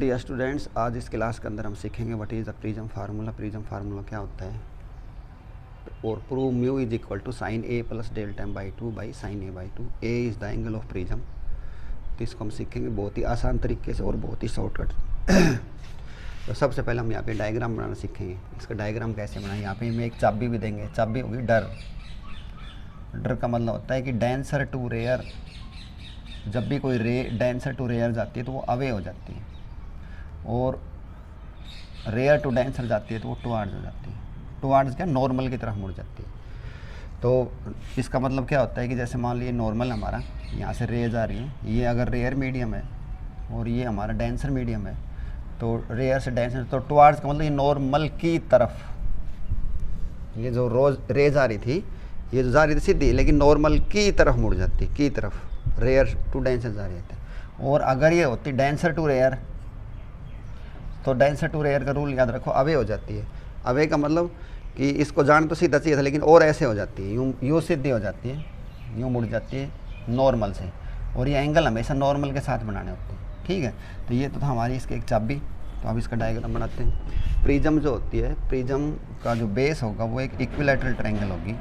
Dear students, आज इस class के अंदर हम सीखेंगे what is the prism formula. Prism formula क्या होता है और prove mu is equal to sine A plus delta m by two by sine A by two. A is the angle of prism. तो इसको हम सीखेंगे बहुत ही आसान तरीके से और बहुत ही शॉर्टकट। तो सबसे पहले हम यहाँ पे डायग्राम बनाना सीखेंगे। इसका डायग्राम कैसे बनाएं। यहाँ पे हमें एक चाबी भी देंगे। चाबी होगी डर। डर का मतलब होता है कि डेंसर टू रेयर। जब भी कोई रे डेंसर टू रेयर जाती है तो वो अवे हो जाती है, और रेयर टू डेंसर जाती है तो वो टुवार्ड्स हो जाती है। टुवार्ड्स क्या, नॉर्मल की तरफ मुड़ जाती है। तो इसका मतलब क्या होता है कि जैसे मान लीजिए नॉर्मल हमारा यहाँ से रेज आ रही है, ये अगर रेयर मीडियम है और ये हमारा डेंसर मीडियम है, तो रेयर से डेंसर, तो टुवार्ड्स का मतलब ये नॉर्मल की तरफ। ये जो रोज रेज आ रही थी, ये जो जा रही थी सीधी, लेकिन नॉर्मल की तरफ मुड़ जाती, की तरफ, रेयर टू डेंसर जा रही थी। और अगर ये होती डेंसर टू रेयर, तो डेंसर टू रेयर का रूल याद रखो, अवे हो जाती है। अवे का मतलब कि इसको जान तो सीधा चाहिए था, लेकिन और ऐसे हो जाती है, यूँ सीधी हो जाती है, यूँ मुड़ जाती है नॉर्मल से। और ये एंगल हमेशा नॉर्मल के साथ बनाने होते हैं, ठीक है। तो ये तो था हमारी इसकी एक चाबी। तो अब इसका डायग्राम बनाते हैं। प्रिज्म जो होती है, प्रिज्म का जो बेस होगा वो एक इक्विलैटरल ट्रायंगल होगी।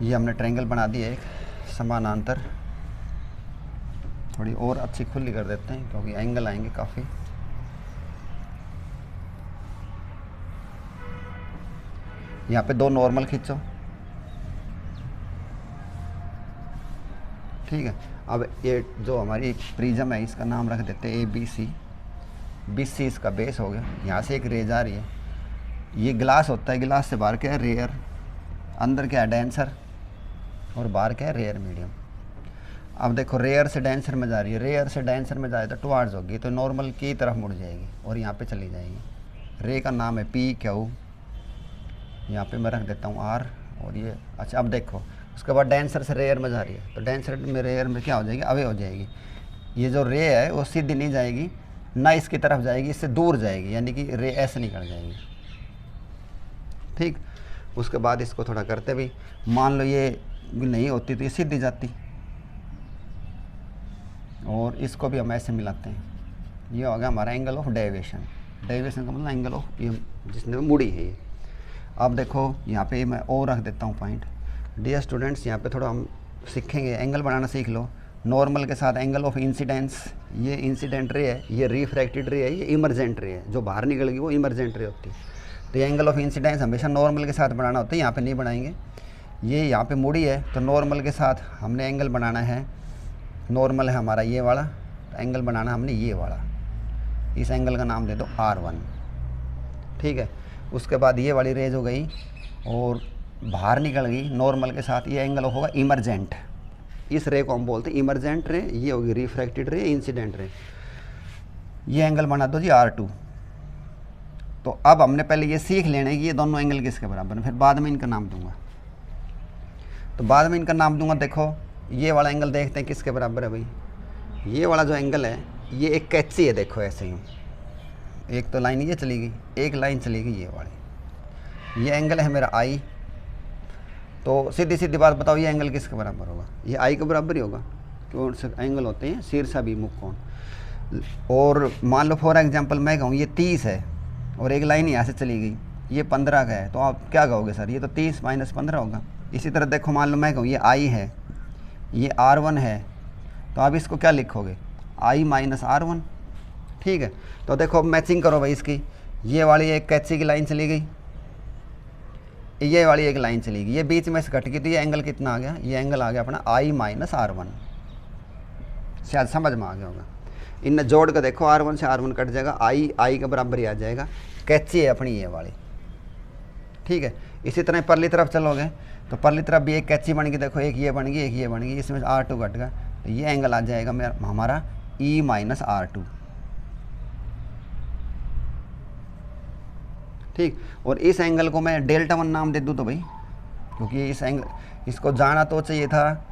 ये हमने ट्रायंगल बना दिया एक समानांतर। थोड़ी और अच्छी खुली कर देते हैं क्योंकि एंगल आएंगे काफ़ी। यहाँ पे दो नॉर्मल खींचो, ठीक है। अब ये जो हमारी प्रिज्म है इसका नाम रख देते हैं ABC। BC इसका बेस हो गया। यहाँ से एक रेज आ रही है, ये ग्लास होता है, गिलास से बाहर क्या है, रेयर, अंदर क्या है, डेंसर, और बाहर क्या है, रेयर मीडियम। अब देखो रेयर से डेंसर में जा रही है, रेयर से डेंसर में जाए तो टुवार्ड्स होगी, तो नॉर्मल की तरफ मुड़ जाएगी और यहाँ पे चली जाएगी। रे का नाम है PQ, यहाँ पे मैं रख देता हूँ R। और ये अच्छा, अब देखो उसके बाद डेंसर से रेयर में जा रही है, तो डेंसर में रेयर में क्या हो जाएगी, अवे हो जाएगी। ये जो रे है वो सीधी नहीं जाएगी, ना इसकी तरफ जाएगी, इससे दूर जाएगी, यानी कि रे ऐसे निकल जाएगी, ठीक। उसके बाद इसको थोड़ा करते भी, मान लो ये नहीं होती तो ये सीधी जाती, और इसको भी हम ऐसे मिलाते हैं। ये हो गया हमारा एंगल ऑफ डेविएशन। डेविएशन का मतलब एंगल ऑफ, ये जिसने मुड़ी है ये। अब देखो यहाँ पे मैं और रख देता हूँ पॉइंट। डियर स्टूडेंट्स, यहाँ पे थोड़ा हम सीखेंगे, एंगल बनाना सीख लो। नॉर्मल के साथ एंगल ऑफ इंसिडेंस, ये इंसिडेंट रे है, ये रिफ्रैक्टेड रे है, ये इमरजेंट रे है। जो बाहर निकलेगी वो इमरजेंट रे होती है। तो ये एंगल ऑफ इंसिडेंस हमेशा नॉर्मल के साथ बनाना होता है, यहाँ पे नहीं बनाएंगे। ये यहाँ पे मुड़ी है तो नॉर्मल के साथ हमने एंगल बनाना है। नॉर्मल है हमारा ये वाला, तो एंगल बनाना हमने ये वाला। इस एंगल का नाम दे दो R1, ठीक है। उसके बाद ये वाली रेज हो गई और बाहर निकल गई नॉर्मल के साथ, ये एंगल होगा इमरजेंट। इस रे को हम बोलते हैं इमरजेंट रे, ये होगी रिफ्रैक्टेड रे, इंसिडेंट रे। ये एंगल बना दो जी R2। तो अब हमने पहले ये सीख लेना है कि ये दोनों एंगल किसके बराबर हैं, फिर बाद में इनका नाम दूंगा। तो बाद में इनका नाम दूंगा। देखो ये वाला एंगल देखते हैं किसके बराबर है भाई। ये वाला जो एंगल है ये एक कैची है, देखो ऐसे ही। एक तो लाइन ये चली गई, एक लाइन चली गई ये वाली। ये एंगल है मेरा I। तो सीधी सीधी बात बताओ, ये एंगल किसके बराबर होगा, ये I के बराबर ही होगा। कौन से एंगल होते हैं, शीर्षाभिमुख कोण। और मान लो फॉर एग्जांपल मैं कहूँ ये 30 है और एक लाइन यहाँ से चली गई, ये 15 का है, तो आप क्या कहोगे सर, ये तो 30 माइनस 15 होगा। इसी तरह देखो, मान लो मैं कहूँ ये I है, ये R1 है, तो आप इसको क्या लिखोगे, I माइनस R1, ठीक है। तो देखो अब मैचिंग करो भाई इसकी। ये वाली एक कैची की लाइन चली गई, ये वाली एक लाइन चली गई, ये बीच में से कट गई, तो ये एंगल कितना आ गया, ये एंगल आ गया अपना I माइनस R1। शायद समझ में आ गया होगा। इनने जोड़ कर देखो, R1 से R1 कट जाएगा, I के बराबर ही आ जाएगा। कैची है अपनी ये वाली, ठीक है। इसी तरह परली तरफ चलोगे तो परली तरफ भी एक कैची बन गई, देखो एक ये बन गई, एक ये बन गई, इसमें R2 कट गया, तो ये एंगल आ जाएगा मेरा हमारा E माइनस R2, ठीक। और इस एंगल को मैं डेल्टा 1 नाम दे दूँ तो भाई, क्योंकि इस एंगल, इसको जाना तो चाहिए था,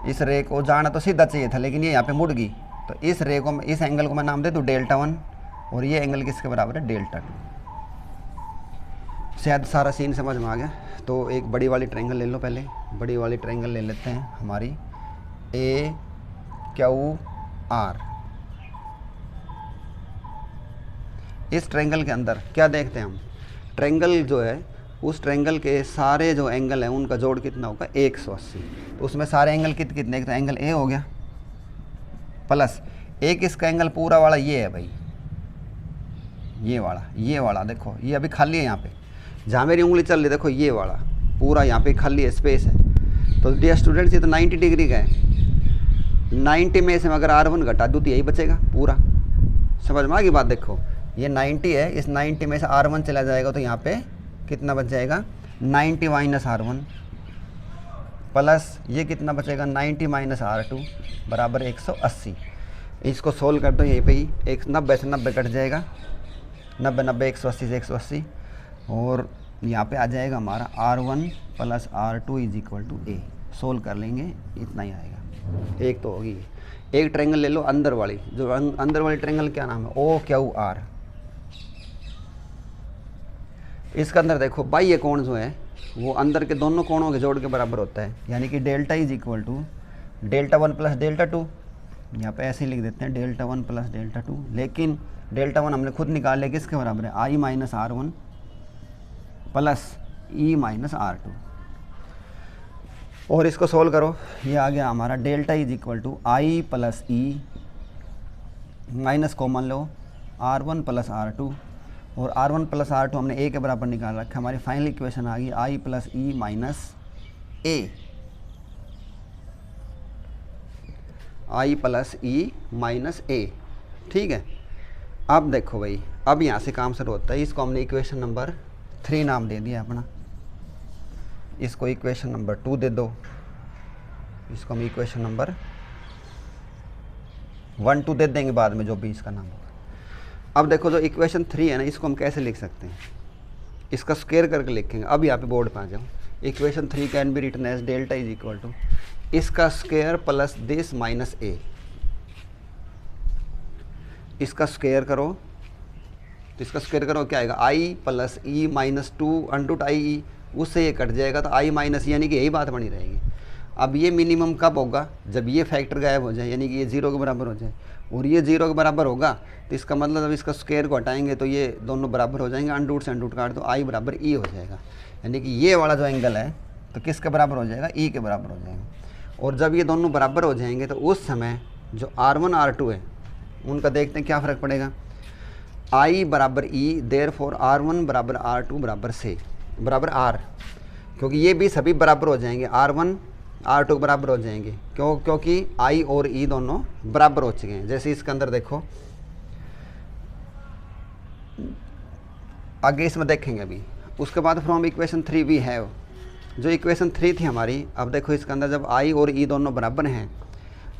इस रे को जाना तो सीधा चाहिए था, लेकिन ये यहाँ पे मुड़ गई, तो इस रे को, इस एंगल को मैं नाम दे दूँ डेल्टा 1, और ये एंगल किसके बराबर है, डेल्टा 2। शायद सारा सीन समझ में आ गया। तो एक बड़ी वाली ट्रायंगल ले लो, पहले बड़ी वाली ट्रायंगल ले लेते हैं हमारी। ए क्यू आर। इस ट्रायंगल के अंदर क्या देखते हैं हम, ट्रायंगल जो है उस ट्रायंगल के सारे जो एंगल हैं उनका जोड़ कितना होगा 180। तो उसमें सारे एंगल कितने, एक तो एंगल ए हो गया प्लस एक इसका एंगल पूरा वाला ये है भाई, ये वाला देखो ये अभी खाली है यहाँ पे, जहाँ मेरी उंगली चल रही देखो ये वाला पूरा यहाँ पे खाली है, स्पेस है। तो डियर स्टूडेंट्स ये तो 90 डिग्री का है, 90 में से अगर R1 घटा दूँ तो यही बचेगा पूरा। समझ में आ गई बात। देखो ये 90 है, इस 90 में से R1 चला जाएगा तो यहाँ पे कितना बच जाएगा 90 माइनस R1 प्लस ये कितना बचेगा 90 माइनस R2 बराबर 180। इसको सोल्व कर दो, यहीं पे ही 90 से 90 कट जाएगा, 90 180 से 180 और यहाँ पे आ जाएगा हमारा R1 plus R2 is equal to A. Solve कर लेंगे इतना ही आएगा। एक तो होगी, एक ट्रायंगल ले लो अंदर वाली, जो अंदर वाली ट्रायंगल क्या नाम है ओ क्यू आर। इसके अंदर देखो बाह्य कोण जो है वो अंदर के दोनों कोणों के जोड़ के बराबर होता है, यानी कि delta is equal to delta 1 plus delta 2। यहाँ पे ऐसे ही लिख देते हैं डेल्टा 1 प्लस डेल्टा 2, लेकिन डेल्टा 1 हमने खुद निकाल लिया, किसके बराबर है i minus R1 plus e minus R2। और इसको सोल्व करो, ये आ गया हमारा delta is equal to i plus e minus common लो R1 प्लस R2 और R1 प्लस R2 हमने ए के बराबर निकाल रखा। हमारी फाइनल इक्वेशन आ गई आई प्लस ई माइनस ए, आई प्लस ई माइनस ए। ठीक है, अब देखो भाई, अब यहाँ से काम शुरू होता है। इसको हमने इक्वेशन नंबर 3 नाम दे दिया अपना, इसको इक्वेशन नंबर 2 दे दो, इसको हम इक्वेशन नंबर 1 2 दे देंगे बाद में जो भी इसका नाम होगा। अब देखो जो इक्वेशन 3 है ना, इसको हम कैसे लिख सकते हैं, इसका स्क्वायर करके लिखेंगे। अब यहाँ पे बोर्ड पे आ जाओ, equation 3 can be written as delta is equal to इसका square plus this minus A. इसका स्क्वायर करो तो इसका स्क्वायर करो क्या आएगा आई प्लस ई माइनस 2 अंडूट आई ई, उससे ये कट जाएगा तो आई माइनस, यानी कि यही बात बनी रहेगी। अब ये मिनिमम कब होगा, जब ये फैक्टर गायब हो जाए, यानी कि ये 0 के बराबर हो जाए, और ये 0 के बराबर होगा तो इसका मतलब जब इसका स्क्वायर को हटाएंगे तो ये दोनों बराबर हो जाएंगे, अंडूट से अंडूट काट तो आई बराबर ई हो जाएगा, यानी कि ये वाला जो एंगल है तो किसके बराबर हो जाएगा ई के बराबर हो जाएगा। और जब ये दोनों बराबर हो जाएंगे तो उस समय जो R1 R2 है उनका देखते हैं क्या फ़र्क पड़ेगा, आई बराबर ई, देयरफॉर R1 बराबर R2 बराबर से बराबर R, क्योंकि ये भी सभी बराबर हो जाएंगे, R1 R2 बराबर हो जाएंगे, क्योंकि I और E दोनों बराबर हो चुके हैं। जैसे इसके अंदर देखो, आगे इसमें देखेंगे अभी। उसके बाद फ्रॉम इक्वेशन 3 वी हैव, जो इक्वेशन 3 थी हमारी, अब देखो इसके अंदर जब I और E दोनों बराबर हैं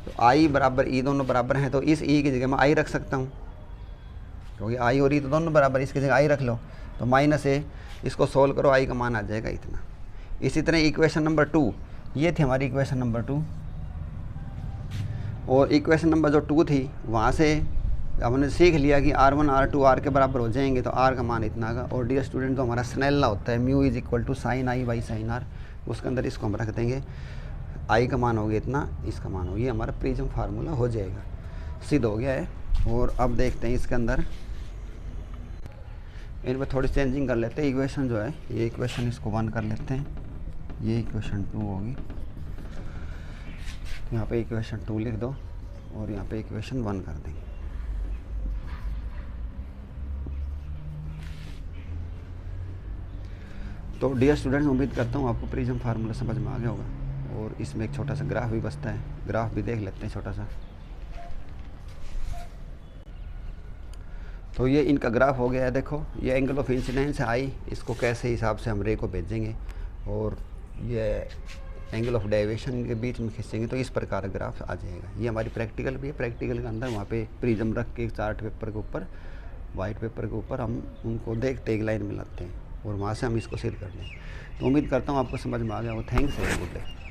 तो I बराबर E दोनों बराबर हैं, तो इस E की जगह मैं I रख सकता हूँ, क्योंकि I और E तो दोनों बराबर, इसकी जगह I रख लो तो माइनस ए। इसको सोल्व करो, I का मान आ जाएगा इतना। इसी तरह इक्वेशन नंबर 2, ये थी हमारी इक्वेशन नंबर 2, और इक्वेशन नंबर जो 2 थी वहाँ से हमने सीख लिया कि R1 R2 R के बराबर हो जाएंगे तो R का मान इतना आएगा। और डियर स्टूडेंट, जो हमारा स्नेल होता है mu is equal to sine i by sine r, उसके अंदर इसको हम रख देंगे, I का मान हो गया इतना, इसका मान हो गया, हमारा प्रिज्म फार्मूला हो जाएगा, सिद्ध हो गया है। और अब देखते हैं इसके अंदर, इनमें थोड़ी चेंजिंग कर लेते हैं। इक्वेशन जो है ये इक्वेशन इसको 1 कर लेते हैं, ये इक्वेशन 2 होगी, यहाँ पे इक्वेशन 2 लिख दो और यहाँ पे इक्वेशन 1 कर देंगे। तो डियर स्टूडेंट्स, उम्मीद करता हूँ आपको प्रिज्म फार्मूला समझ में आ गया होगा। और इसमें एक छोटा सा ग्राफ भी बचता है, ग्राफ भी देख लेते हैं छोटा सा। तो ये इनका ग्राफ हो गया है, देखो ये एंगल ऑफ इंसिडेंस है आई, इसको कैसे हिसाब से हम रे को भेजेंगे और ये एंगल ऑफ डेविएशन के बीच में खींचेंगे तो इस प्रकार ग्राफ आ जाएगा। ये हमारी प्रैक्टिकल भी है, प्रैक्टिकल के अंदर वहाँ पे प्रिज्म रख के चार्ट पेपर के ऊपर, वाइट पेपर के ऊपर हम उनको देखते एक लाइन में लाते हैं और वहाँ से हम इसको सिद्ध कर लें। तो उम्मीद करता हूँ आपको समझ में आ गया हो। थैंक्स है, गुड डे।